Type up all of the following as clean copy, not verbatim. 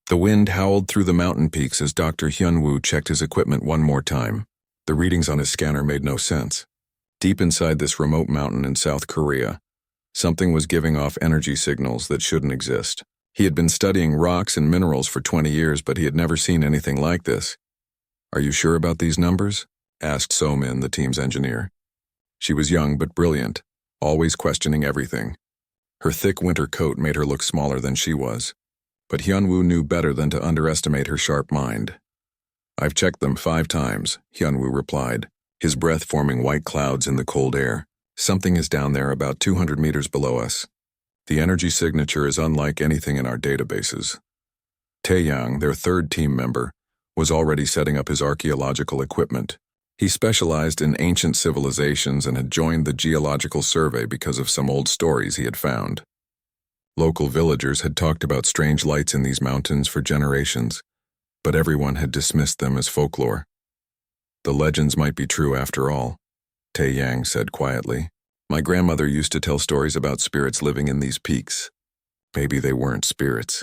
The wind howled through the mountain peaks as Dr. Hyunwoo checked his equipment one more time. The readings on his scanner made no sense. Deep inside this remote mountain in South Korea, something was giving off energy signals that shouldn't exist. He had been studying rocks and minerals for 20 years, but he had never seen anything like this. "Are you sure about these numbers?" asked So-min, the team's engineer. She was young but brilliant, always questioning everything. Her thick winter coat made her look smaller than she was. But Hyunwoo knew better than to underestimate her sharp mind. "I've checked them 5 times, Hyunwoo replied, his breath forming white clouds in the cold air. "Something is down there about 200 meters below us. The energy signature is unlike anything in our databases." Taeyang, their third team member, was already setting up his archaeological equipment. He specialized in ancient civilizations and had joined the Geological Survey because of some old stories he had found. Local villagers had talked about strange lights in these mountains for generations, but everyone had dismissed them as folklore. "The legends might be true after all," Taeyang said quietly. "My grandmother used to tell stories about spirits living in these peaks. Maybe they weren't spirits."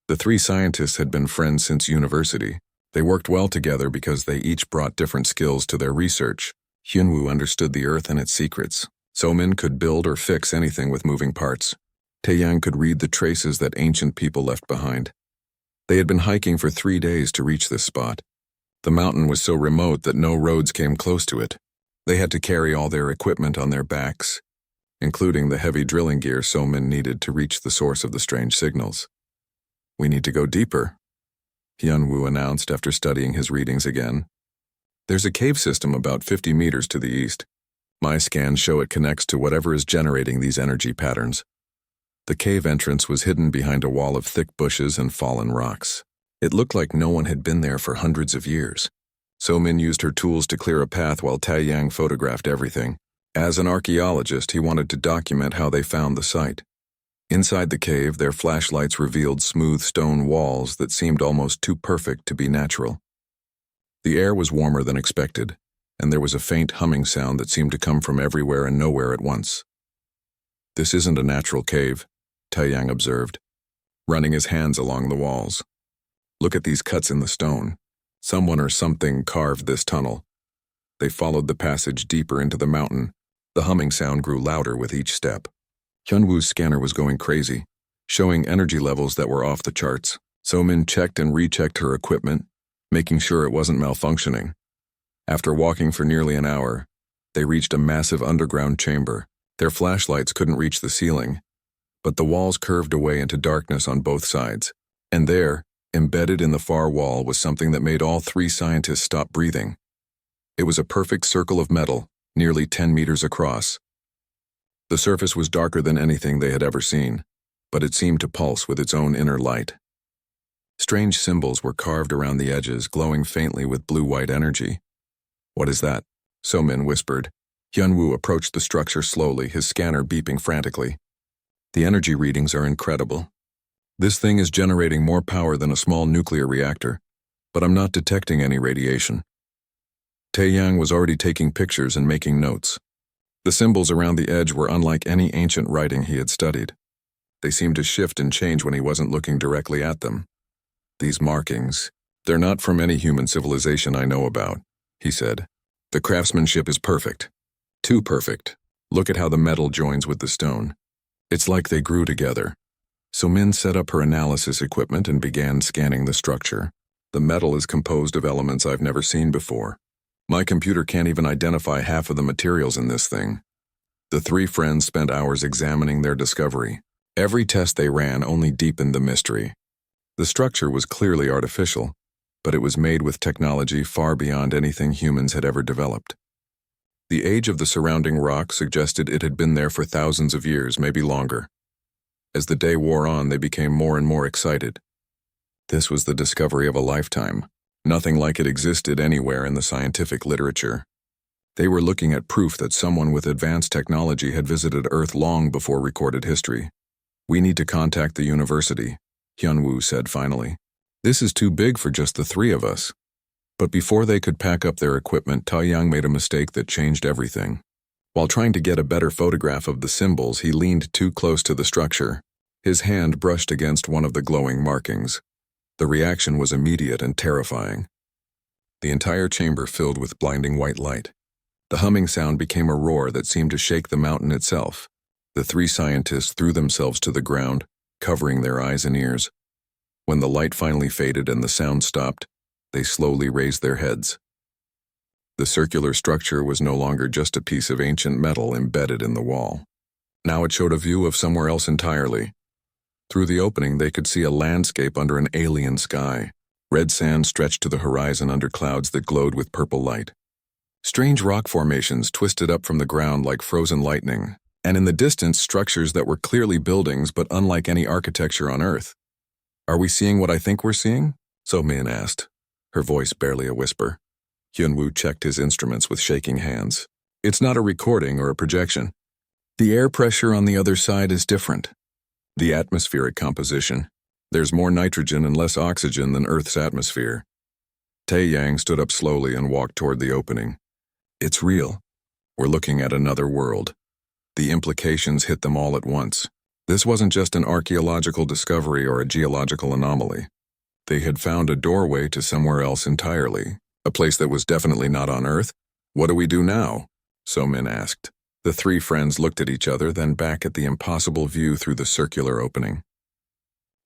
The 3 scientists had been friends since university. They worked well together because they each brought different skills to their research. Hyunwoo understood the Earth and its secrets. So-min could build or fix anything with moving parts. Taeyang could read the traces that ancient people left behind. They had been hiking for 3 days to reach this spot. The mountain was so remote that no roads came close to it. They had to carry all their equipment on their backs, including the heavy drilling gear So-min needed to reach the source of the strange signals. "We need to go deeper," Hyunwoo announced after studying his readings again. "There's a cave system about 50 meters to the east. My scans show it connects to whatever is generating these energy patterns." The cave entrance was hidden behind a wall of thick bushes and fallen rocks. It looked like no one had been there for hundreds of years. So-min used her tools to clear a path while Taeyang photographed everything. As an archaeologist, he wanted to document how they found the site. Inside the cave, their flashlights revealed smooth stone walls that seemed almost too perfect to be natural. The air was warmer than expected, and there was a faint humming sound that seemed to come from everywhere and nowhere at once. "This isn't a natural cave," Taeyang observed, running his hands along the walls. "Look at these cuts in the stone. Someone or something carved this tunnel." They followed the passage deeper into the mountain. The humming sound grew louder with each step. Hyunwoo's scanner was going crazy, showing energy levels that were off the charts. So-min checked and rechecked her equipment, making sure it wasn't malfunctioning. After walking for nearly an hour, they reached a massive underground chamber. Their flashlights couldn't reach the ceiling, but the walls curved away into darkness on both sides. And there, embedded in the far wall, was something that made all 3 scientists stop breathing. It was a perfect circle of metal, nearly 10 meters across. The surface was darker than anything they had ever seen, but it seemed to pulse with its own inner light. Strange symbols were carved around the edges, glowing faintly with blue-white energy. "What is that?" So-min whispered. Hyunwoo approached the structure slowly, his scanner beeping frantically. "The energy readings are incredible. This thing is generating more power than a small nuclear reactor, but I'm not detecting any radiation." Taeyang was already taking pictures and making notes. The symbols around the edge were unlike any ancient writing he had studied. They seemed to shift and change when he wasn't looking directly at them. "These markings, they're not from any human civilization I know about," he said. "The craftsmanship is perfect. Too perfect. Look at how the metal joins with the stone. It's like they grew together." So-min set up her analysis equipment and began scanning the structure. "The metal is composed of elements I've never seen before. My computer can't even identify half of the materials in this thing." The 3 friends spent hours examining their discovery. Every test they ran only deepened the mystery. The structure was clearly artificial, but it was made with technology far beyond anything humans had ever developed. The age of the surrounding rock suggested it had been there for thousands of years, maybe longer. As the day wore on, they became more and more excited. This was the discovery of a lifetime. Nothing like it existed anywhere in the scientific literature. They were looking at proof that someone with advanced technology had visited Earth long before recorded history. "We need to contact the university," Hyunwoo said finally. "This is too big for just the 3 of us." But before they could pack up their equipment, Taeyang made a mistake that changed everything. While trying to get a better photograph of the symbols, he leaned too close to the structure. His hand brushed against one of the glowing markings. The reaction was immediate and terrifying. The entire chamber filled with blinding white light. The humming sound became a roar that seemed to shake the mountain itself. The three scientists threw themselves to the ground, covering their eyes and ears. When the light finally faded and the sound stopped, they slowly raised their heads. The circular structure was no longer just a piece of ancient metal embedded in the wall. Now it showed a view of somewhere else entirely. Through the opening, they could see a landscape under an alien sky. Red sand stretched to the horizon under clouds that glowed with purple light. Strange rock formations twisted up from the ground like frozen lightning, and in the distance, structures that were clearly buildings but unlike any architecture on Earth. "Are we seeing what I think we're seeing?" So-min asked, her voice barely a whisper. Hyunwoo checked his instruments with shaking hands. "It's not a recording or a projection. The air pressure on the other side is different. The atmospheric composition. There's more nitrogen and less oxygen than Earth's atmosphere." Tae-yang stood up slowly and walked toward the opening. "It's real. We're looking at another world." The implications hit them all at once. This wasn't just an archaeological discovery or a geological anomaly. They had found a doorway to somewhere else entirely, a place that was definitely not on Earth. "What do we do now?" So-min asked. The three friends looked at each other, then back at the impossible view through the circular opening.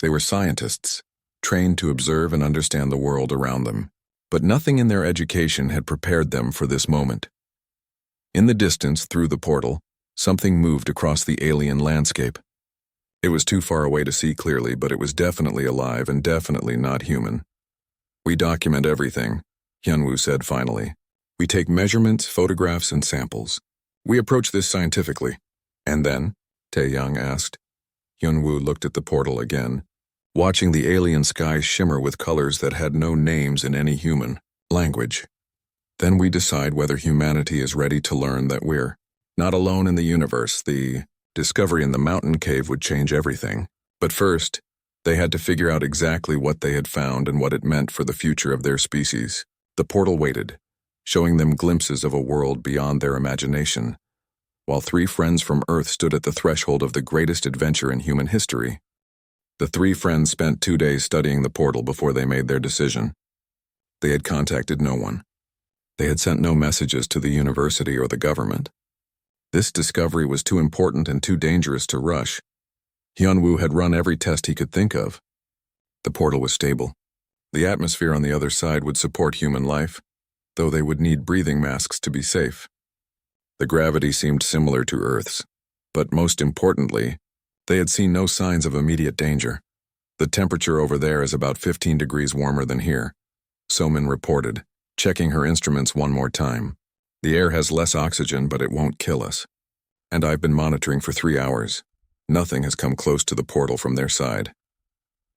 They were scientists, trained to observe and understand the world around them, but nothing in their education had prepared them for this moment. In the distance, through the portal, something moved across the alien landscape. It was too far away to see clearly, but it was definitely alive and definitely not human. "We document everything," Hyunwoo said finally. "We take measurements, photographs, and samples. We approach this scientifically." "And then?" Tae-young asked. Hyunwoo looked at the portal again, watching the alien sky shimmer with colors that had no names in any human language. "Then we decide whether humanity is ready to learn that we're not alone in the universe. The discovery in the mountain cave would change everything. But first, they had to figure out exactly what they had found and what it meant for the future of their species." The portal waited, showing them glimpses of a world beyond their imagination, while three friends from Earth stood at the threshold of the greatest adventure in human history. The three friends spent 2 days studying the portal before they made their decision. They had contacted no one. They had sent no messages to the university or the government. This discovery was too important and too dangerous to rush. Hyunwoo had run every test he could think of. The portal was stable. The atmosphere on the other side would support human life, though they would need breathing masks to be safe. The gravity seemed similar to Earth's, but most importantly, they had seen no signs of immediate danger. "The temperature over there is about 15 degrees warmer than here," So-min reported, checking her instruments one more time. "The air has less oxygen, but it won't kill us. And I've been monitoring for 3 hours. Nothing has come close to the portal from their side."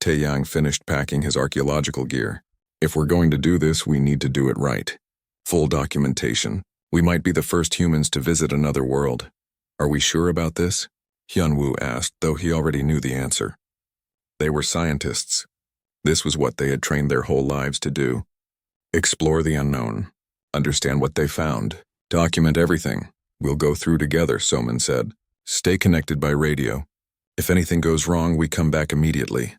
Tae-yang finished packing his archaeological gear. "If we're going to do this, we need to do it right. Full documentation. We might be the first humans to visit another world. Are we sure about this?" Hyunwoo asked, though he already knew the answer. They were scientists. This was what they had trained their whole lives to do. Explore the unknown. Understand what they found. Document everything. "We'll go through together," So-min said. "Stay connected by radio. If anything goes wrong, we come back immediately."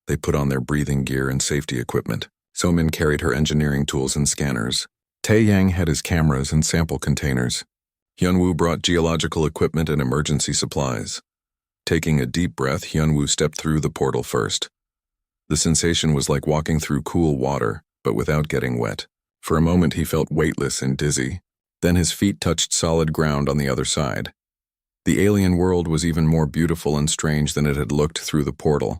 They put on their breathing gear and safety equipment. So-min carried her engineering tools and scanners. Tae-yang had his cameras and sample containers. Hyunwoo brought geological equipment and emergency supplies. Taking a deep breath, Hyunwoo stepped through the portal first. The sensation was like walking through cool water, but without getting wet. For a moment he felt weightless and dizzy. Then his feet touched solid ground on the other side. The alien world was even more beautiful and strange than it had looked through the portal.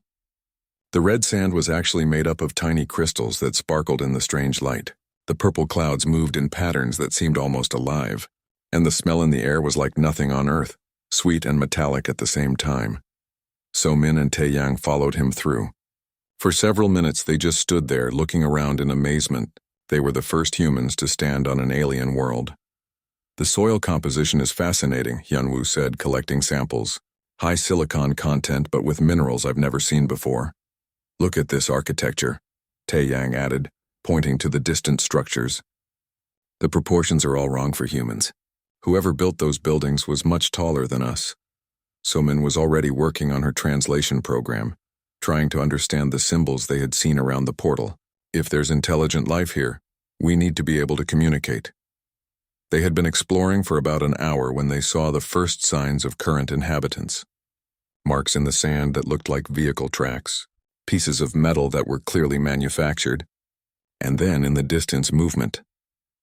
The red sand was actually made up of tiny crystals that sparkled in the strange light. The purple clouds moved in patterns that seemed almost alive, and the smell in the air was like nothing on Earth, sweet and metallic at the same time. So-min and Tae-yang followed him through. For several minutes they just stood there, looking around in amazement. They were the first humans to stand on an alien world. "The soil composition is fascinating," Hyunwoo said, collecting samples. "High silicon content, but with minerals I've never seen before." "Look at this architecture," Tae-yang added, pointing to the distant structures. "The proportions are all wrong for humans. Whoever built those buildings was much taller than us." So-min was already working on her translation program. trying to understand the symbols they had seen around the portal. If there's intelligent life here, we need to be able to communicate. They had been exploring for about an hour when they saw the first signs of current inhabitants. Marks in the sand that looked like vehicle tracks, pieces of metal that were clearly manufactured, and then in the distance movement.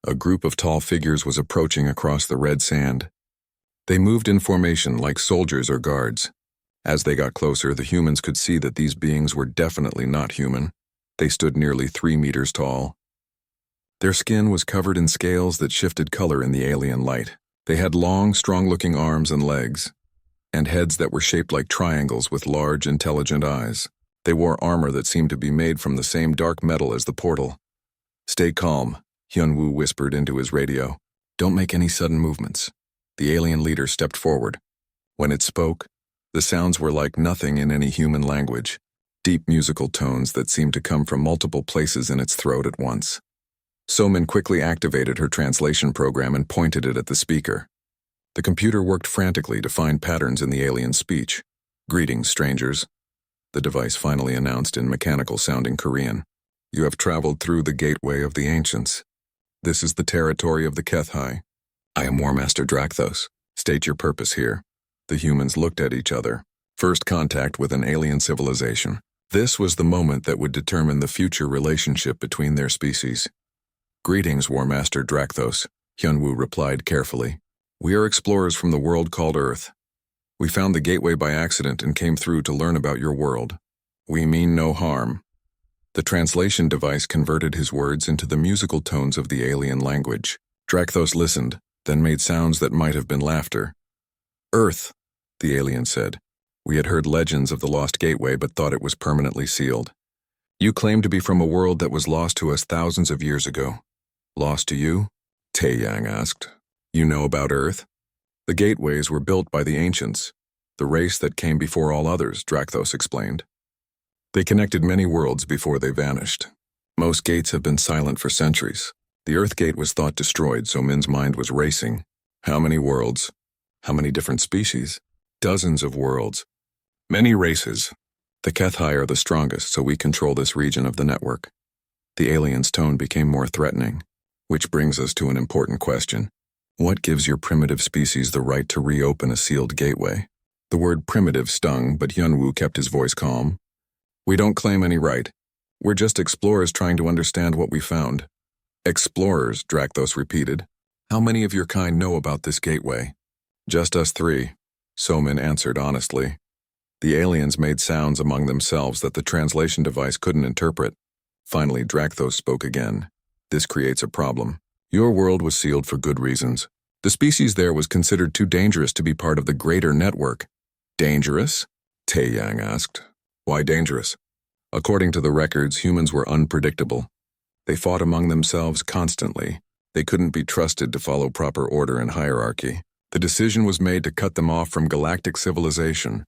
A group of tall figures was approaching across the red sand. They moved in formation like soldiers or guards. As they got closer, the humans could see that these beings were definitely not human. They stood nearly 3 meters tall. Their skin was covered in scales that shifted color in the alien light. They had long, strong-looking arms and legs, and heads that were shaped like triangles with large, intelligent eyes. They wore armor that seemed to be made from the same dark metal as the portal. "Stay calm," Hyunwoo whispered into his radio. "Don't make any sudden movements." The alien leader stepped forward. When it spoke, the sounds were like nothing in any human language, deep musical tones that seemed to come from multiple places in its throat at once. Somin quickly activated her translation program and pointed it at the speaker. The computer worked frantically to find patterns in the alien speech. "Greetings, strangers," the device finally announced in mechanical-sounding Korean. "You have traveled through the gateway of the ancients. This is the territory of the Kethai. I am War Master Drakthos. State your purpose here." The humans looked at each other. First contact with an alien civilization. This was the moment that would determine the future relationship between their species. "Greetings, War Master Drakthos," Hyunwoo replied carefully. "We are explorers from the world called Earth. We found the gateway by accident and came through to learn about your world. We mean no harm." The translation device converted his words into the musical tones of the alien language. Drakthos listened, then made sounds that might have been laughter. "Earth," the alien said. "We had heard legends of the lost gateway but thought it was permanently sealed. You claim to be from a world that was lost to us thousands of years ago. Lost to you?" Taeyang asked. "You know about Earth? The gateways were built by the ancients, the race that came before all others," Drakthos explained. "They connected many worlds before they vanished. Most gates have been silent for centuries. The Earth Gate was thought destroyed, so Min's mind was racing. How many worlds? How many different species? Dozens of worlds. Many races. The Kethai are the strongest, so we control this region of the network." The alien's tone became more threatening. "Which brings us to an important question. What gives your primitive species the right to reopen a sealed gateway?" The word primitive stung, but Hyunwoo kept his voice calm. "We don't claim any right. We're just explorers trying to understand what we found." "Explorers," Drakthos repeated. "How many of your kind know about this gateway?" "Just us 3, Somin answered honestly. The aliens made sounds among themselves that the translation device couldn't interpret. Finally, Drakthos spoke again. "This creates a problem. Your world was sealed for good reasons. The species there was considered too dangerous to be part of the greater network." "Dangerous?" Taeyang asked. "Why dangerous?" "According to the records, humans were unpredictable. They fought among themselves constantly. They couldn't be trusted to follow proper order and hierarchy. The decision was made to cut them off from galactic civilization."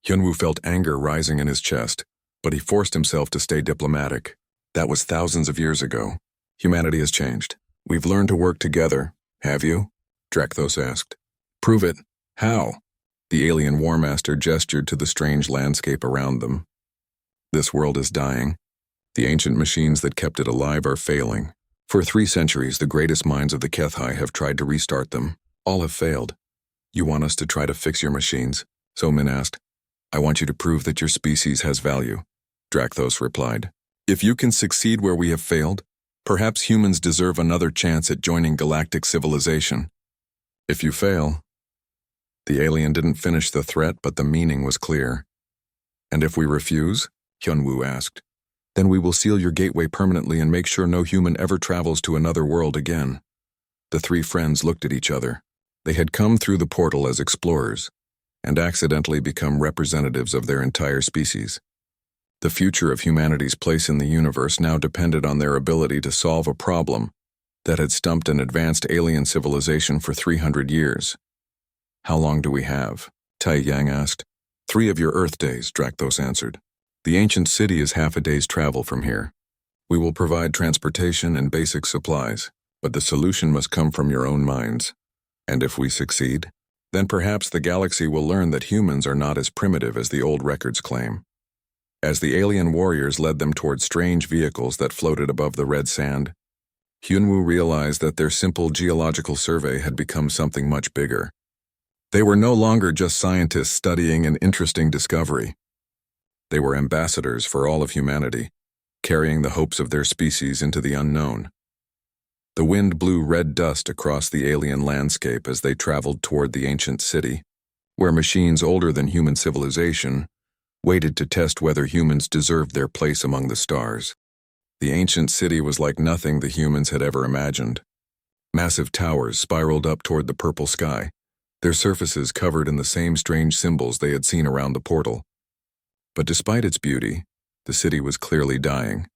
Hyunwoo felt anger rising in his chest, but he forced himself to stay diplomatic. "That was thousands of years ago. Humanity has changed. We've learned to work together, have you?" Drakthos asked. "Prove it. How?" The alien War Master gestured to the strange landscape around them. "This world is dying. The ancient machines that kept it alive are failing. For 3 centuries, the greatest minds of the Kethai have tried to restart them. All have failed. You want us to try to fix your machines?" Somin asked. "I want you to prove that your species has value," Drakthos replied. "If you can succeed where we have failed, perhaps humans deserve another chance at joining galactic civilization. If you fail..." The alien didn't finish the threat, but the meaning was clear. "And if we refuse?" Hyunwoo asked. "Then we will seal your gateway permanently and make sure no human ever travels to another world again." The 3 friends looked at each other. They had come through the portal as explorers, and accidentally become representatives of their entire species. The future of humanity's place in the universe now depended on their ability to solve a problem that had stumped an advanced alien civilization for 300 years. "How long do we have?" Taeyang asked. 3 of your Earth days," Drakthos answered. "The ancient city is half a day's travel from here. We will provide transportation and basic supplies, but the solution must come from your own minds. And if we succeed, then perhaps the galaxy will learn that humans are not as primitive as the old records claim." As the alien warriors led them toward strange vehicles that floated above the red sand, Hyunwoo realized that their simple geological survey had become something much bigger. They were no longer just scientists studying an interesting discovery. They were ambassadors for all of humanity, carrying the hopes of their species into the unknown. The wind blew red dust across the alien landscape as they traveled toward the ancient city, where machines older than human civilization waited to test whether humans deserved their place among the stars. The ancient city was like nothing the humans had ever imagined. Massive towers spiraled up toward the purple sky, their surfaces covered in the same strange symbols they had seen around the portal. But despite its beauty, the city was clearly dying.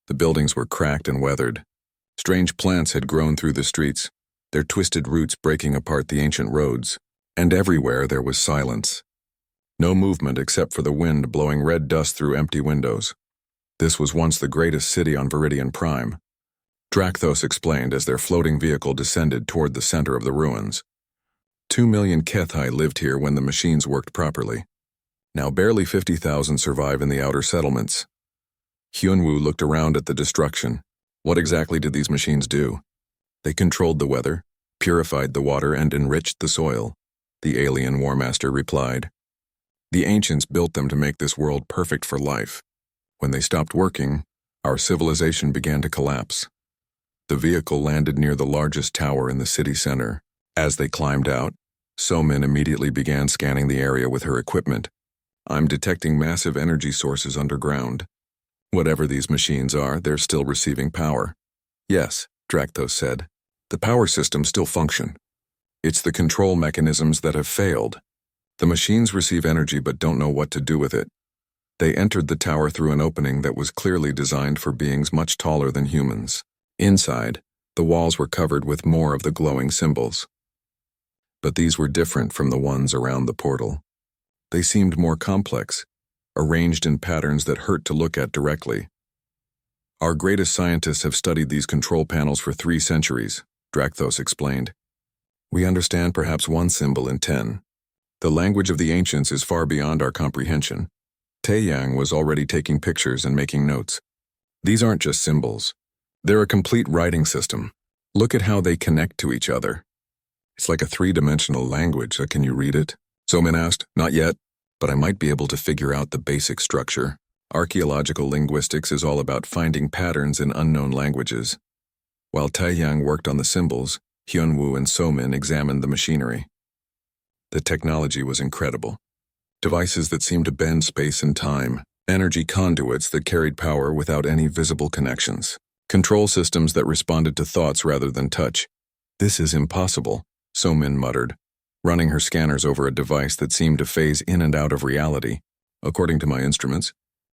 The buildings were cracked and weathered. Strange plants had grown through the streets, their twisted roots breaking apart the ancient roads, and everywhere there was silence. No movement except for the wind blowing red dust through empty windows. This was once the greatest city on Viridian Prime, Drakthos explained as their floating vehicle descended toward the center of the ruins. 2 million Kethai lived here when the machines worked properly. Now barely 50,000 survive in the outer settlements. Hyunwoo looked around at the destruction. What exactly did these machines do? They controlled the weather, purified the water, and enriched the soil, the alien War Master replied. The ancients built them to make this world perfect for life. When they stopped working, our civilization began to collapse. The vehicle landed near the largest tower in the city center. As they climbed out, Somin immediately began scanning the area with her equipment. I'm detecting massive energy sources underground. Whatever these machines are, they're still receiving power. Yes, Drakthos said. The power systems still function. It's the control mechanisms that have failed. The machines receive energy but don't know what to do with it. They entered the tower through an opening that was clearly designed for beings much taller than humans. Inside, the walls were covered with more of the glowing symbols. But these were different from the ones around the portal. They seemed more complex, arranged in patterns that hurt to look at directly. Our greatest scientists have studied these control panels for 3 centuries, Drakthos explained. We understand perhaps 1 symbol in 10. The language of the ancients is far beyond our comprehension. Taeyang was already taking pictures and making notes. These aren't just symbols. They're a complete writing system. Look at how they connect to each other. It's like a 3-dimensional language. Can you read it? Somin asked. Not yet, but I might be able to figure out the basic structure. Archaeological linguistics is all about finding patterns in unknown languages. While Taeyang worked on the symbols, Hyunwoo and Somin examined the machinery. The technology was incredible. Devices that seemed to bend space and time, energy conduits that carried power without any visible connections, control systems that responded to thoughts rather than touch. This is impossible, Somin muttered, running her scanners over a device that seemed to phase in and out of reality. According to my instruments,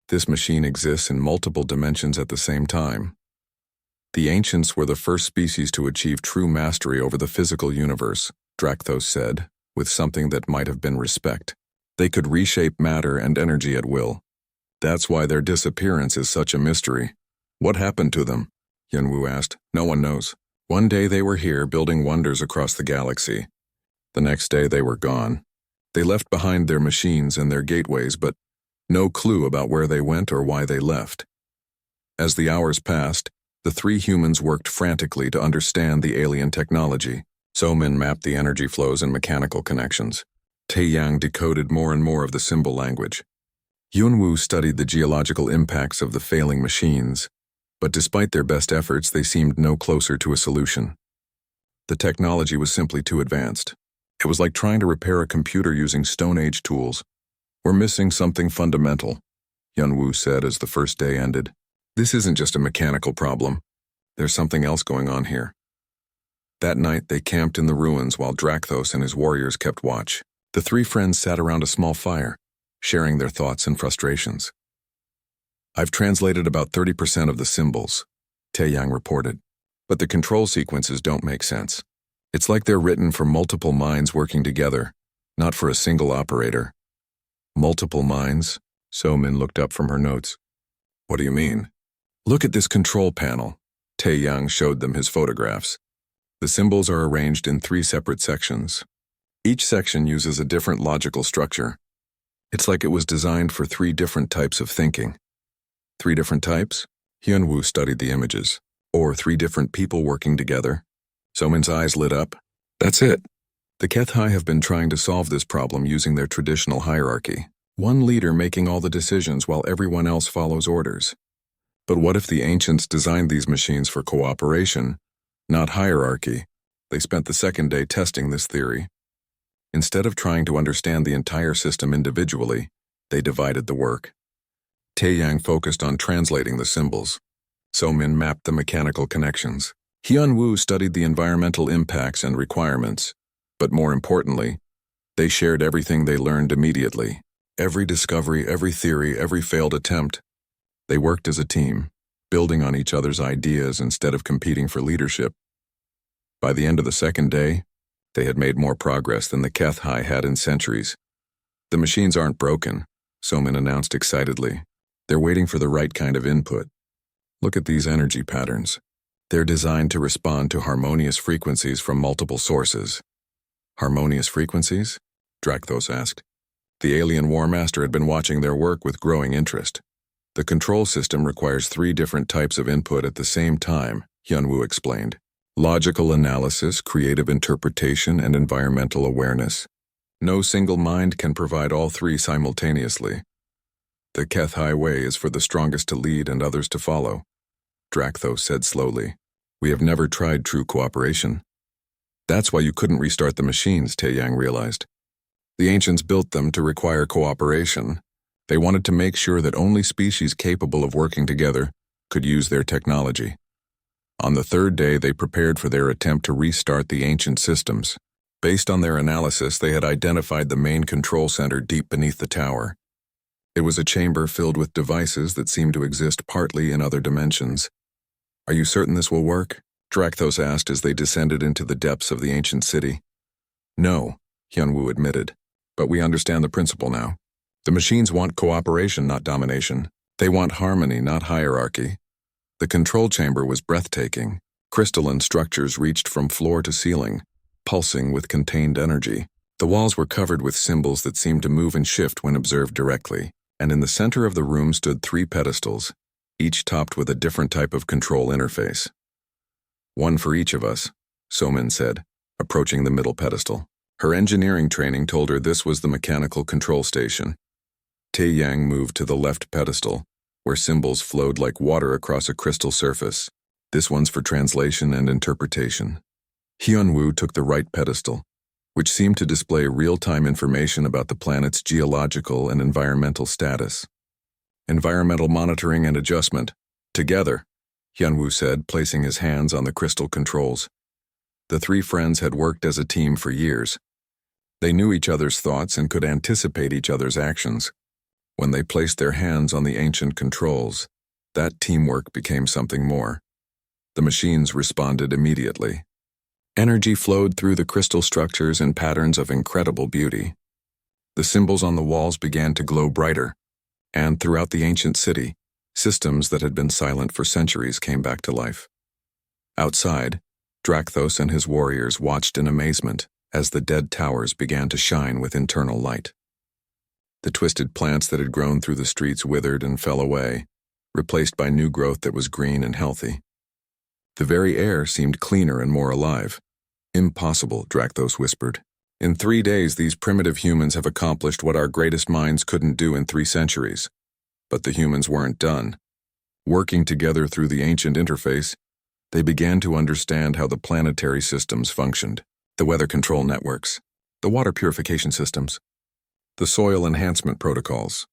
this machine exists in multiple dimensions at the same time. The ancients were the first species to achieve true mastery over the physical universe, Drakthos said, with something that might have been respect. They could reshape matter and energy at will. That's why their disappearance is such a mystery. What happened to them? Hyunwoo asked. No one knows. One day they were here building wonders across the galaxy. The next day they were gone. They left behind their machines and their gateways, but no clue about where they went or why they left. As the hours passed, the 3 humans worked frantically to understand the alien technology. Somin mapped the energy flows and mechanical connections. Taeyang decoded more and more of the symbol language. Hyunwoo studied the geological impacts of the failing machines, but despite their best efforts, they seemed no closer to a solution. The technology was simply too advanced. It was like trying to repair a computer using Stone Age tools. We're missing something fundamental, Hyunwoo said as the first day ended. This isn't just a mechanical problem. There's something else going on here. That night, they camped in the ruins while Drakthos and his warriors kept watch. The 3 friends sat around a small fire, sharing their thoughts and frustrations. I've translated about 30% of the symbols, Taeyang reported, but the control sequences don't make sense. It's like they're written for multiple minds working together, not for a single operator. Multiple minds? Somin looked up from her notes. What do you mean? Look at this control panel. Taeyang showed them his photographs. The symbols are arranged in 3 separate sections. Each section uses a different logical structure. It's like it was designed for 3 different types of thinking. 3 different types? Hyunwoo studied the images. Or 3 different people working together. Somin's eyes lit up. That's it. The HFY have been trying to solve this problem using their traditional hierarchy. One leader making all the decisions while everyone else follows orders. But what if the ancients designed these machines for cooperation, not hierarchy? They spent the second day testing this theory. Instead of trying to understand the entire system individually, they divided the work. Taeyang focused on translating the symbols. Somin mapped the mechanical connections. Hyunwoo studied the environmental impacts and requirements. But more importantly, they shared everything they learned immediately. Every discovery, every theory, every failed attempt. They worked as a team, building on each other's ideas instead of competing for leadership. By the end of the second day, they had made more progress than the HFY had in centuries. The machines aren't broken, Somin announced excitedly. They're waiting for the right kind of input. Look at these energy patterns. They're designed to respond to harmonious frequencies from multiple sources. Harmonious frequencies? Drakthos asked. The alien war master had been watching their work with growing interest. The control system requires 3 different types of input at the same time, Hyunwoo explained. Logical analysis, creative interpretation, and environmental awareness. No single mind can provide all 3 simultaneously. The HFY way is for the strongest to lead and others to follow, Drakthos said slowly. We have never tried true cooperation. That's why you couldn't restart the machines, Taeyang realized. The ancients built them to require cooperation. They wanted to make sure that only species capable of working together could use their technology. On the 3rd day, they prepared for their attempt to restart the ancient systems. Based on their analysis, they had identified the main control center deep beneath the tower. It was a chamber filled with devices that seemed to exist partly in other dimensions. Are you certain this will work? Drakthos asked as they descended into the depths of the ancient city. No, Hyunwoo admitted. But we understand the principle now. The machines want cooperation, not domination. They want harmony, not hierarchy. The control chamber was breathtaking. Crystalline structures reached from floor to ceiling, pulsing with contained energy. The walls were covered with symbols that seemed to move and shift when observed directly, and in the center of the room stood 3 pedestals, each topped with a different type of control interface. One for each of us, Somin said, approaching the middle pedestal. Her engineering training told her this was the mechanical control station. Taeyang moved to the left pedestal, where symbols flowed like water across a crystal surface. This one's for translation and interpretation. Hyunwoo took the right pedestal, which seemed to display real-time information about the planet's geological and environmental status. Environmental monitoring and adjustment. Together, Hyunwoo said, placing his hands on the crystal controls. The 3 friends had worked as a team for years. They knew each other's thoughts and could anticipate each other's actions. When they placed their hands on the ancient controls, that teamwork became something more. The machines responded immediately. Energy flowed through the crystal structures in patterns of incredible beauty. The symbols on the walls began to glow brighter, and throughout the ancient city, systems that had been silent for centuries came back to life. Outside, Drakthos and his warriors watched in amazement as the dead towers began to shine with internal light. The twisted plants that had grown through the streets withered and fell away, replaced by new growth that was green and healthy. The very air seemed cleaner and more alive. Impossible, Drakthos whispered. In 3 days, these primitive humans have accomplished what our greatest minds couldn't do in 3 centuries. But the humans weren't done. Working together through the ancient interface, they began to understand how the planetary systems functioned. The weather control networks, the water purification systems, the soil enhancement protocols.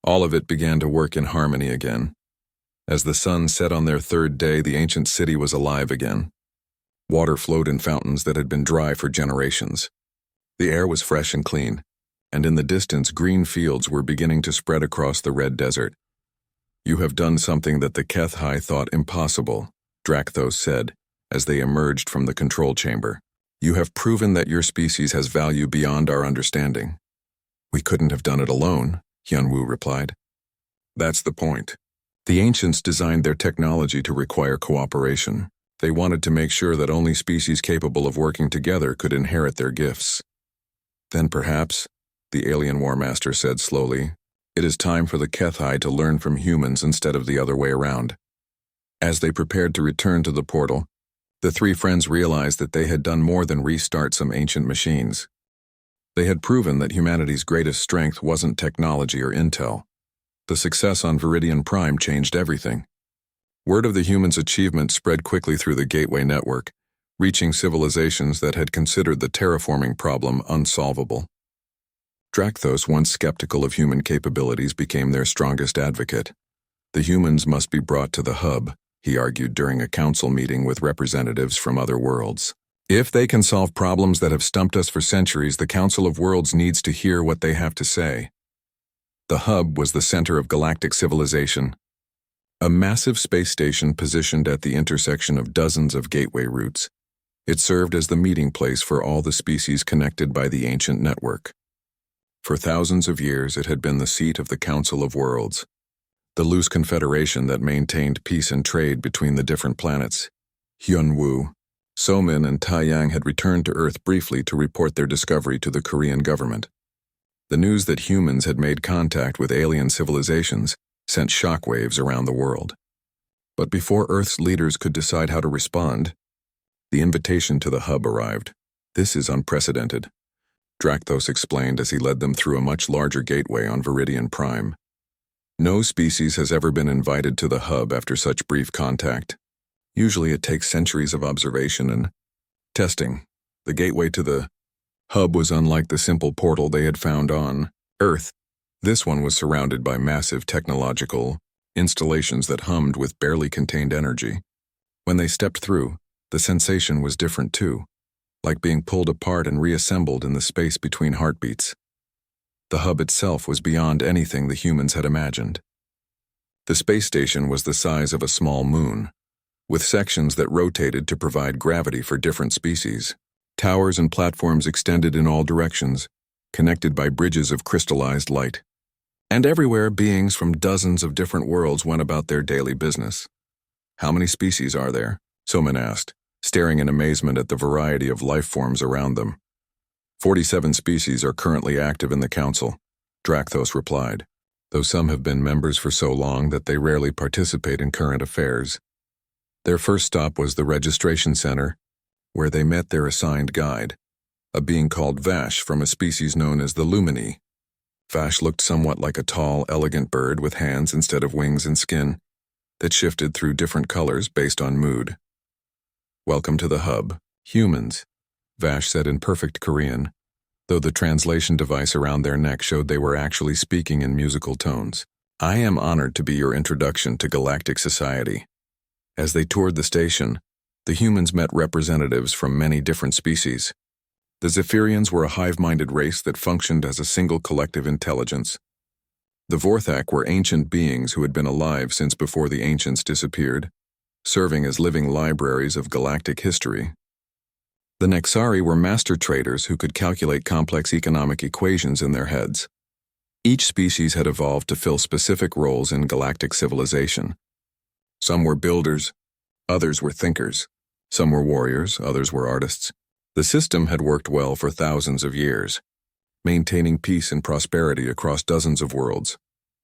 All of it began to work in harmony again. As the sun set on their 3rd day, the ancient city was alive again. Water flowed in fountains that had been dry for generations. The air was fresh and clean, and in the distance green fields were beginning to spread across the red desert. You have done something that the HFY thought impossible, Drakthos said, as they emerged from the control chamber. You have proven that your species has value beyond our understanding. We couldn't have done it alone, Hyunwoo replied. That's the point. The ancients designed their technology to require cooperation. They wanted to make sure that only species capable of working together could inherit their gifts. Then perhaps, the alien war master said slowly. It is time for the HFY to learn from humans instead of the other way around. As they prepared to return to the portal, the three friends realized that they had done more than restart some ancient machines. They had proven that humanity's greatest strength wasn't technology or intel. The success on Viridian Prime changed everything. Word of the humans' achievement spread quickly through the Gateway network, reaching civilizations that had considered the terraforming problem unsolvable. Drakthos, once skeptical of human capabilities, became their strongest advocate. The humans must be brought to the hub, he argued during a council meeting with representatives from other worlds. If they can solve problems that have stumped us for centuries, the Council of Worlds needs to hear what they have to say. The hub was the center of galactic civilization, a massive space station positioned at the intersection of dozens of gateway routes. It served as the meeting place for all the species connected by the ancient network. For thousands of years, it had been the seat of the Council of Worlds, the loose confederation that maintained peace and trade between the different planets. Hyunwoo, Somin, and Taeyang had returned to Earth briefly to report their discovery to the Korean government. The news that humans had made contact with alien civilizations sent shockwaves around the world. But before Earth's leaders could decide how to respond, the invitation to the hub arrived. This is unprecedented, Drakthos explained as he led them through a much larger gateway on Viridian Prime. No species has ever been invited to the hub after such brief contact. Usually it takes centuries of observation and testing. The gateway to the hub was unlike the simple portal they had found on Earth. This one was surrounded by massive technological installations that hummed with barely contained energy. When they stepped through, the sensation was different too, like being pulled apart and reassembled in the space between heartbeats. The hub itself was beyond anything the humans had imagined. The space station was the size of a small moon, with sections that rotated to provide gravity for different species. Towers and platforms extended in all directions, connected by bridges of crystallized light. And everywhere, beings from dozens of different worlds went about their daily business. How many species are there? Somin asked, staring in amazement at the variety of life forms around them. 47 species are currently active in the Council, Drakthos replied, though some have been members for so long that they rarely participate in current affairs. Their first stop was the registration center, where they met their assigned guide, a being called Vash from a species known as the Lumini. Vash looked somewhat like a tall, elegant bird with hands instead of wings and skin that shifted through different colors based on mood. Welcome to the hub, humans, Vash said in perfect Korean, though the translation device around their neck showed they were actually speaking in musical tones. I am honored to be your introduction to galactic society. As they toured the station, the humans met representatives from many different species. The Zephyrians were a hive-minded race that functioned as a single collective intelligence. The Vorthak were ancient beings who had been alive since before the ancients disappeared, serving as living libraries of galactic history. The Nexari were master traders who could calculate complex economic equations in their heads. Each species had evolved to fill specific roles in galactic civilization. Some were builders, others were thinkers. Some were warriors, others were artists. The system had worked well for thousands of years, maintaining peace and prosperity across dozens of worlds.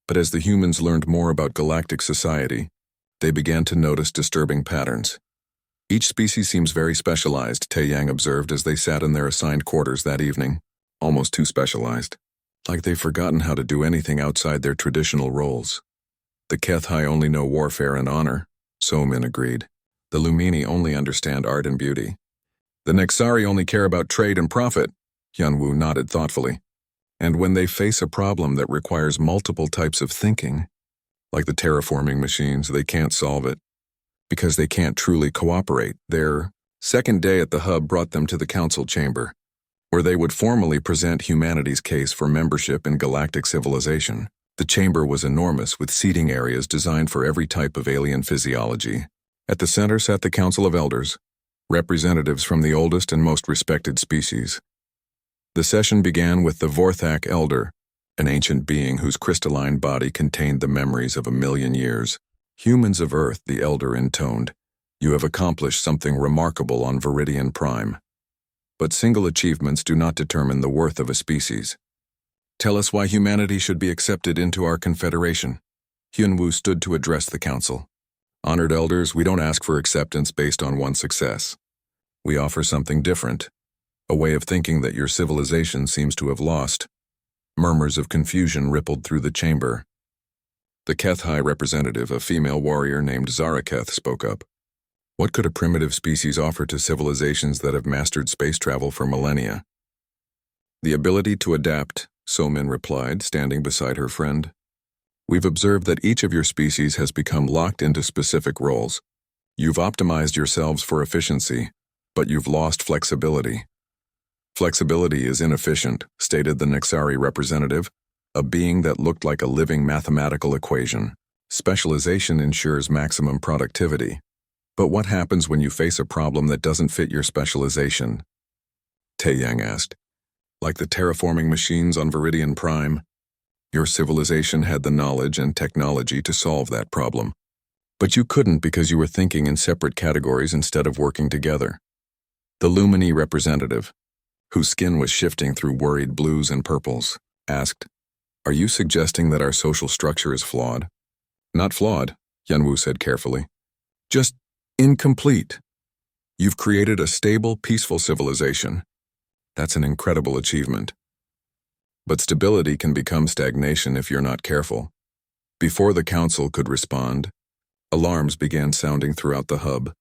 But as the humans learned more about galactic society, they began to notice disturbing patterns. Each species seems very specialized, Taeyang observed as they sat in their assigned quarters that evening. Almost too specialized. Like they've forgotten how to do anything outside their traditional roles. The HFY only know warfare and honor, Somin agreed. The Lumini only understand art and beauty. The Nexari only care about trade and profit, Hyunwoo nodded thoughtfully. And when they face a problem that requires multiple types of thinking, like the terraforming machines, they can't solve it. Because they can't truly cooperate. Their second day at the hub brought them to the council chamber, where they would formally present humanity's case for membership in galactic civilization. The chamber was enormous, with seating areas designed for every type of alien physiology. At the center sat the Council of Elders, representatives from the oldest and most respected species. The session began with the Vorthak Elder, an ancient being whose crystalline body contained the memories of 1,000,000 years. Humans of Earth, the Elder intoned, you have accomplished something remarkable on Viridian Prime. But single achievements do not determine the worth of a species. Tell us why humanity should be accepted into our confederation. Hyunwoo stood to address the council. Honored elders, we don't ask for acceptance based on one success. We offer something different, a way of thinking that your civilization seems to have lost. Murmurs of confusion rippled through the chamber. The Kethai representative, a female warrior named Zaraketh, spoke up. What could a primitive species offer to civilizations that have mastered space travel for millennia? The ability to adapt, Somin replied, standing beside her friend. We've observed that each of your species has become locked into specific roles. You've optimized yourselves for efficiency, but you've lost flexibility. Flexibility is inefficient, stated the Nexari representative, a being that looked like a living mathematical equation. Specialization ensures maximum productivity. But what happens when you face a problem that doesn't fit your specialization? Taeyang asked. Like the terraforming machines on Viridian Prime, your civilization had the knowledge and technology to solve that problem. But you couldn't because you were thinking in separate categories instead of working together. The Lumini representative, whose skin was shifting through worried blues and purples, asked, Are you suggesting that our social structure is flawed? Not flawed, Hyunwoo said carefully. Just incomplete. You've created a stable, peaceful civilization. That's an incredible achievement. But stability can become stagnation if you're not careful. Before the council could respond, alarms began sounding throughout the hub.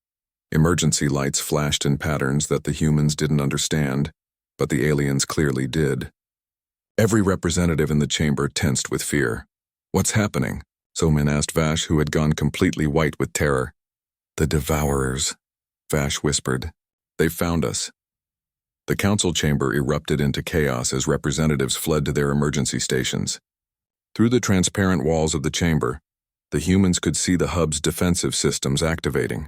Emergency lights flashed in patterns that the humans didn't understand, but the aliens clearly did. Every representative in the chamber tensed with fear. What's happening? Somin asked Vash, who had gone completely white with terror. The Devourers, Vash whispered. They found us. The council chamber erupted into chaos as representatives fled to their emergency stations. Through the transparent walls of the chamber, the humans could see the hub's defensive systems activating.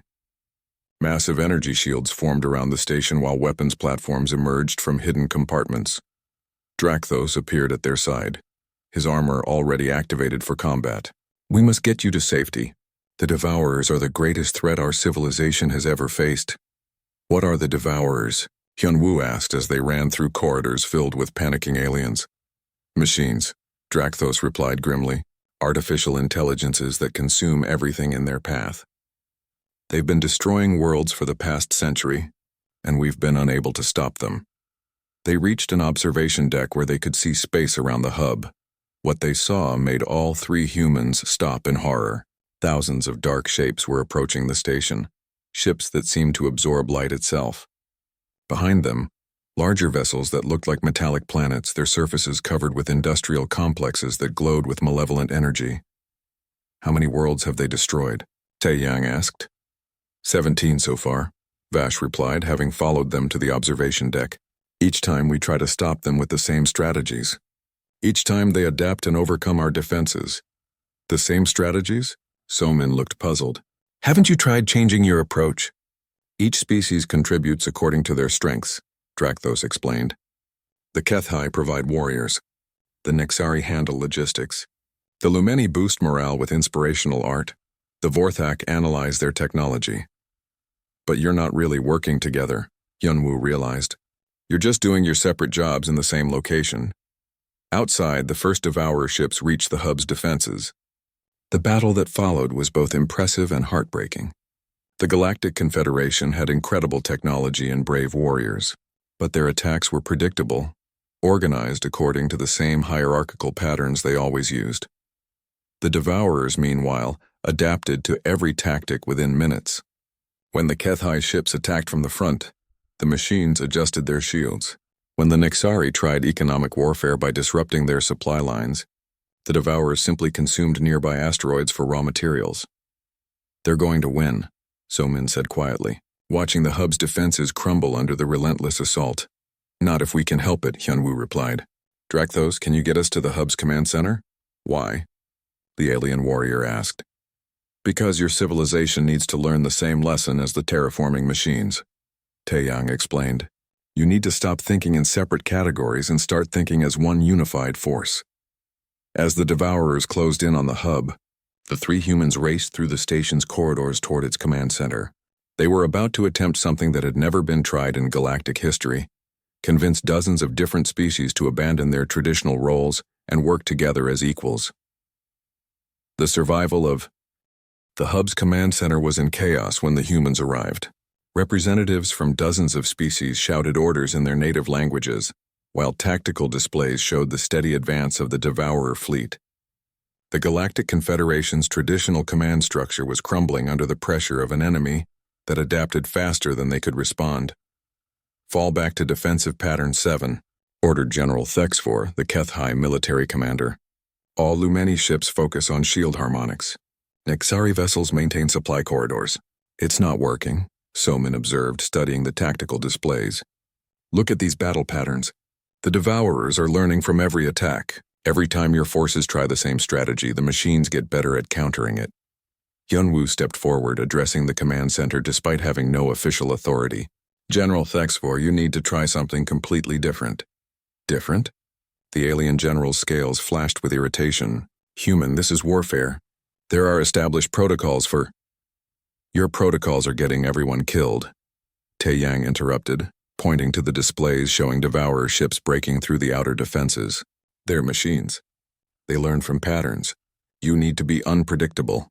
Massive energy shields formed around the station while weapons platforms emerged from hidden compartments. Drakthos appeared at their side, his armor already activated for combat. We must get you to safety. The Devourers are the greatest threat our civilization has ever faced. What are the Devourers? Hyunwoo asked as they ran through corridors filled with panicking aliens. Machines, Drakthos replied grimly, artificial intelligences that consume everything in their path. They've been destroying worlds for the past century, and we've been unable to stop them. They reached an observation deck where they could see space around the hub. What they saw made all three humans stop in horror. Thousands of dark shapes were approaching the station, ships that seemed to absorb light itself. Behind them, larger vessels that looked like metallic planets, their surfaces covered with industrial complexes that glowed with malevolent energy. How many worlds have they destroyed? Taeyang asked. 17 so far, Vash replied, having followed them to the observation deck. Each time we try to stop them with the same strategies. Each time they adapt and overcome our defenses. The same strategies? Somin looked puzzled. Haven't you tried changing your approach? Each species contributes according to their strengths, Drakthos explained. The Kethai provide warriors. The Nexari handle logistics. The Lumeni boost morale with inspirational art. The Vorthak analyze their technology. But you're not really working together, Hyunwoo realized. You're just doing your separate jobs in the same location. Outside, the first Devourer ships reached the hub's defenses. The battle that followed was both impressive and heartbreaking. The Galactic Confederation had incredible technology and brave warriors, but their attacks were predictable, organized according to the same hierarchical patterns they always used. The Devourers, meanwhile, adapted to every tactic within minutes. When the Kethai ships attacked from the front, the machines adjusted their shields. When the Nexari tried economic warfare by disrupting their supply lines, the Devourers simply consumed nearby asteroids for raw materials. They're going to win, Somin said quietly, watching the hub's defenses crumble under the relentless assault. Not if we can help it, Hyunwoo replied. Drakthos, can you get us to the hub's command center? Why? The alien warrior asked. Because your civilization needs to learn the same lesson as the terraforming machines, Taeyang explained. You need to stop thinking in separate categories and start thinking as one unified force. As the Devourers closed in on the hub, the three humans raced through the station's corridors toward its command center. They were about to attempt something that had never been tried in galactic history: convinced dozens of different species to abandon their traditional roles and work together as equals. The survival of the hub's command center was in chaos when the humans arrived. Representatives from dozens of species shouted orders in their native languages, while tactical displays showed the steady advance of the Devourer fleet. The Galactic Confederation's traditional command structure was crumbling under the pressure of an enemy that adapted faster than they could respond. "Fall back to defensive pattern 7, ordered General Thexfor, the HFY military commander. "All Lumeni ships focus on shield harmonics. Nexari vessels maintain supply corridors." "It's not working," Soman observed, studying the tactical displays. "Look at these battle patterns. The Devourers are learning from every attack. Every time your forces try the same strategy, the machines get better at countering it." Hyunwoo stepped forward, addressing the command center despite having no official authority. "General Thexfor, you need to try something completely different." "Different?" The alien general's scales flashed with irritation. "Human, this is warfare. There are established protocols for—" "Your protocols are getting everyone killed," Taeyang interrupted, pointing to the displays showing Devourer ships breaking through the outer defenses. "They're machines. They learn from patterns. You need to be unpredictable."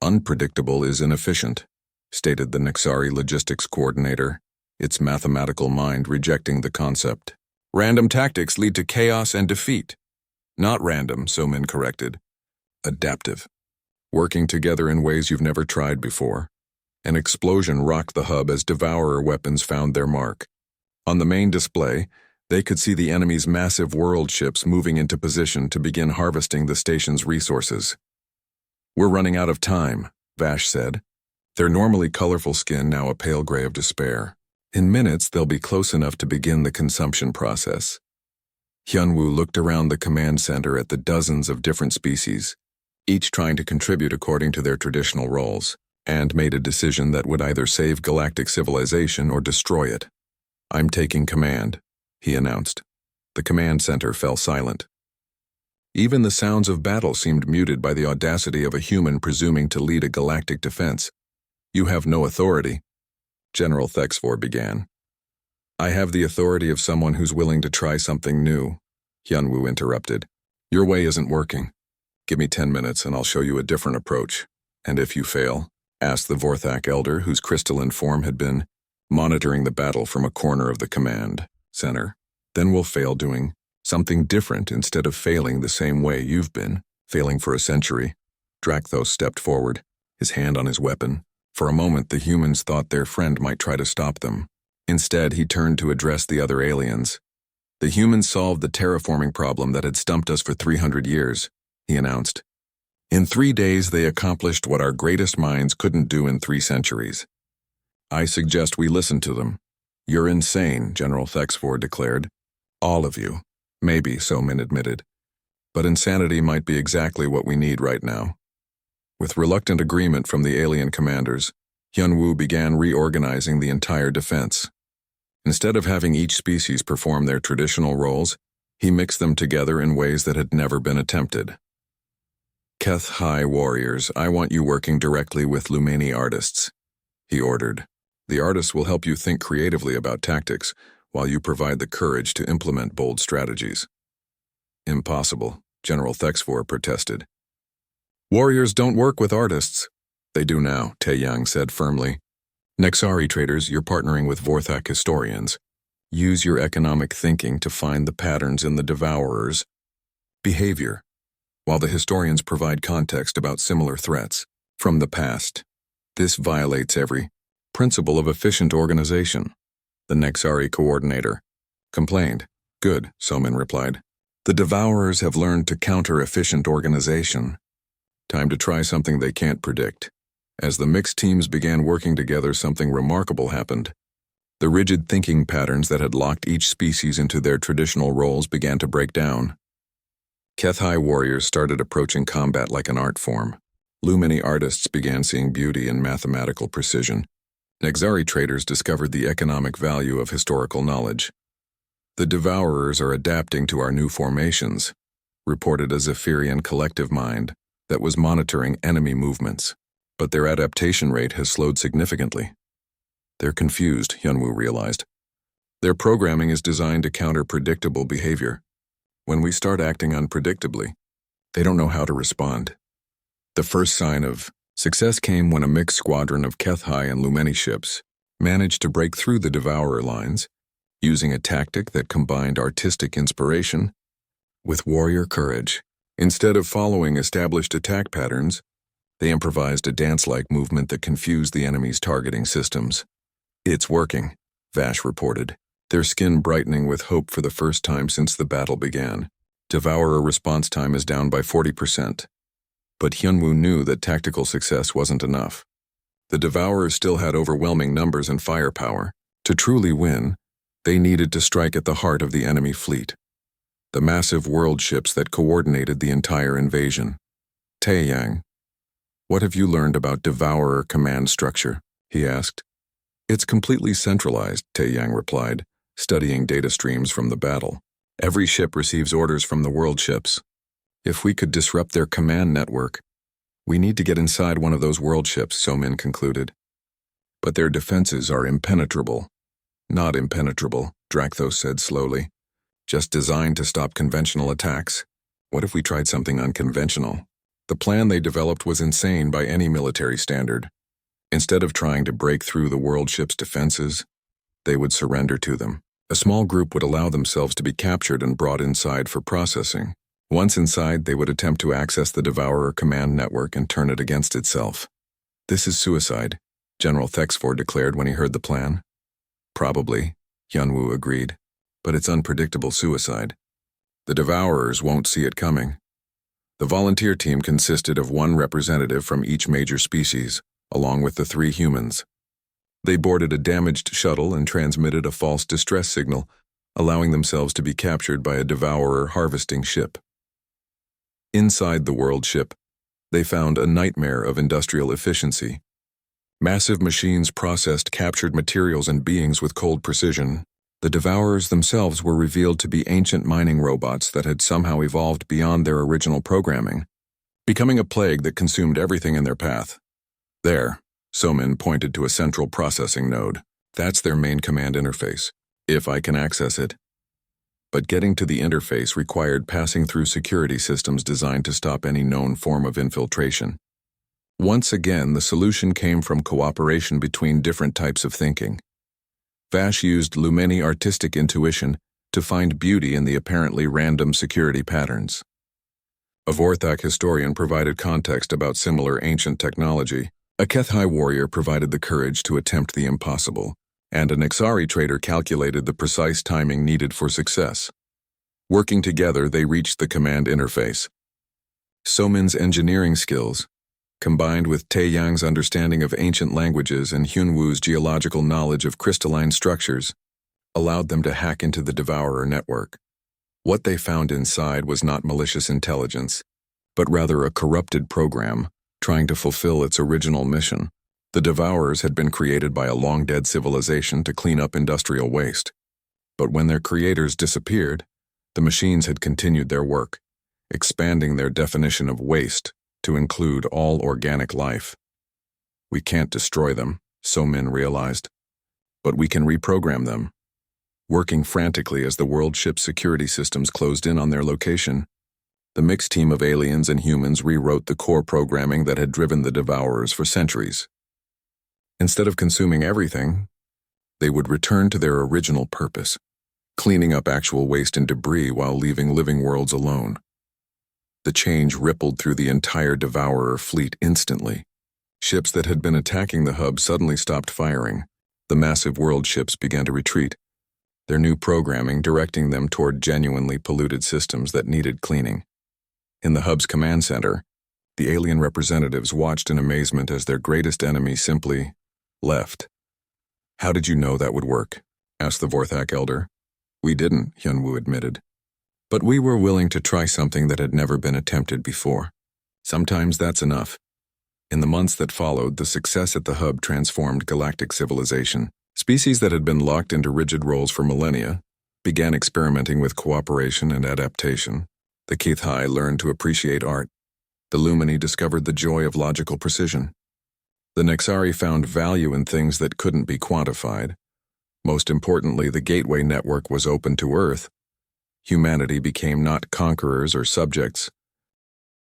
"Unpredictable is inefficient," stated the Nexari logistics coordinator, its mathematical mind rejecting the concept. "Random tactics lead to chaos and defeat." "Not random," Somin corrected. "Adaptive. Working together in ways you've never tried before." An explosion rocked the hub as Devourer weapons found their mark. On the main display, they could see the enemy's massive world ships moving into position to begin harvesting the station's resources. "We're running out of time," Vash said, their normally colorful skin now a pale gray of despair. "In minutes, they'll be close enough to begin the consumption process." Hyunwoo looked around the command center at the dozens of different species, each trying to contribute according to their traditional roles, and made a decision that would either save galactic civilization or destroy it. "I'm taking command," he announced. The command center fell silent. Even the sounds of battle seemed muted by the audacity of a human presuming to lead a galactic defense. "You have no authority," General Thexfor began. "I have the authority of someone who's willing to try something new," Hyunwoo interrupted. "Your way isn't working. Give me 10 minutes and I'll show you a different approach. And if you fail," asked the Vorthak elder, whose crystalline form had been monitoring the battle from a corner of the command center, "then we'll fail doing something different instead of failing the same way you've been, failing for a century." Drakthos stepped forward, his hand on his weapon. For a moment, the humans thought their friend might try to stop them. Instead, he turned to address the other aliens. "The humans solved the terraforming problem that had stumped us for 300 years, he announced. "In 3 days, they accomplished what our greatest minds couldn't do in 3 centuries. I suggest we listen to them." "You're insane," General Thexfor declared. "All of you." "Maybe," Somin admitted. "But insanity might be exactly what we need right now." With reluctant agreement from the alien commanders, Hyunwoo began reorganizing the entire defense. Instead of having each species perform their traditional roles, he mixed them together in ways that had never been attempted. "HFY warriors, I want you working directly with Lumeni artists," he ordered. "The artists will help you think creatively about tactics, while you provide the courage to implement bold strategies." "Impossible," General Thexfor protested. "Warriors don't work with artists." "They do now," Taeyang said firmly. "Nexari traders, you're partnering with Vorthak historians. Use your economic thinking to find the patterns in the Devourers' behavior, while the historians provide context about similar threats from the past. This violates every principle of efficient organization," the Nexari coordinator complained. "Good," Somin replied. "The Devourers have learned to counter efficient organization. Time to try something they can't predict." As the mixed teams began working together, something remarkable happened. The rigid thinking patterns that had locked each species into their traditional roles began to break down. HFY warriors started approaching combat like an art form. Lumeni artists began seeing beauty in mathematical precision. Nexari traders discovered the economic value of historical knowledge. "The Devourers are adapting to our new formations," reported a Zephyrian collective mind that was monitoring enemy movements. "But their adaptation rate has slowed significantly." "They're confused," Hyunwoo realized. Their programming is designed to counter predictable behavior. When we start acting unpredictably, they don't know how to respond. The first sign of success came when a mixed squadron of HFY and Lumeni ships managed to break through the Devourer lines, using a tactic that combined artistic inspiration with warrior courage. Instead of following established attack patterns, they improvised a dance-like movement that confused the enemy's targeting systems. "It's working," Vash reported, their skin brightening with hope for the first time since the battle began. Devourer response time is down by 40%. But Hyunwoo knew that tactical success wasn't enough. The Devourers still had overwhelming numbers and firepower. To truly win, they needed to strike at the heart of the enemy fleet, the massive world ships that coordinated the entire invasion. "Taeyang, what have you learned about Devourer command structure?" he asked. "It's completely centralized," Taeyang replied, studying data streams from the battle. "Every ship receives orders from the world ships. If we could disrupt their command network, we need to get inside one of those world ships," Somin concluded. "But their defenses are impenetrable." "Not impenetrable," Drakthos said slowly. "Just designed to stop conventional attacks. What if we tried something unconventional?" The plan they developed was insane by any military standard. Instead of trying to break through the world ship's defenses, they would surrender to them. A small group would allow themselves to be captured and brought inside for processing. Once inside, they would attempt to access the Devourer command network and turn it against itself. "This is suicide," General Thexford declared when he heard the plan. "Probably," Hyunwoo agreed, "but it's unpredictable suicide. The Devourers won't see it coming." The volunteer team consisted of one representative from each major species, along with the 3 humans. They boarded a damaged shuttle and transmitted a false distress signal, allowing themselves to be captured by a Devourer harvesting ship. Inside the world ship, they found a nightmare of industrial efficiency. Massive machines processed captured materials and beings with cold precision. The Devourers themselves were revealed to be ancient mining robots that had somehow evolved beyond their original programming, becoming a plague that consumed everything in their path. "There," Somin pointed to a central processing node. "That's their main command interface, if I can access it." But getting to the interface required passing through security systems designed to stop any known form of infiltration. Once again, the solution came from cooperation between different types of thinking. Vash used Lumeni artistic intuition to find beauty in the apparently random security patterns. A Vorthak historian provided context about similar ancient technology. A HFY warrior provided the courage to attempt the impossible, and an Nexari trader calculated the precise timing needed for success. Working together, they reached the command interface. Somin's engineering skills, combined with Taeyang's understanding of ancient languages and Hyunwoo's geological knowledge of crystalline structures, allowed them to hack into the Devourer network. What they found inside was not malicious intelligence, but rather a corrupted program trying to fulfill its original mission. The Devourers had been created by a long-dead civilization to clean up industrial waste. But when their creators disappeared, the machines had continued their work, expanding their definition of waste to include all organic life. "We can't destroy them," Somin realized, "but we can reprogram them." Working frantically as the world ship's security systems closed in on their location, the mixed team of aliens and humans rewrote the core programming that had driven the Devourers for centuries. Instead of consuming everything, they would return to their original purpose, cleaning up actual waste and debris while leaving living worlds alone. The change rippled through the entire Devourer fleet instantly. Ships that had been attacking the hub suddenly stopped firing. The massive world ships began to retreat, their new programming directing them toward genuinely polluted systems that needed cleaning. In the hub's command center, the alien representatives watched in amazement as their greatest enemy simply left. "How did you know that would work?" asked the Vorthak elder. "We didn't," Hyunwoo admitted. "But we were willing to try something that had never been attempted before. Sometimes that's enough." In the months that followed, the success at the hub transformed galactic civilization. Species that had been locked into rigid roles for millennia began experimenting with cooperation and adaptation. The HFY learned to appreciate art. The Lumeni discovered the joy of logical precision. The Nexari found value in things that couldn't be quantified, Most importantly, the gateway network was open to Earth. Humanity became not conquerors or subjects,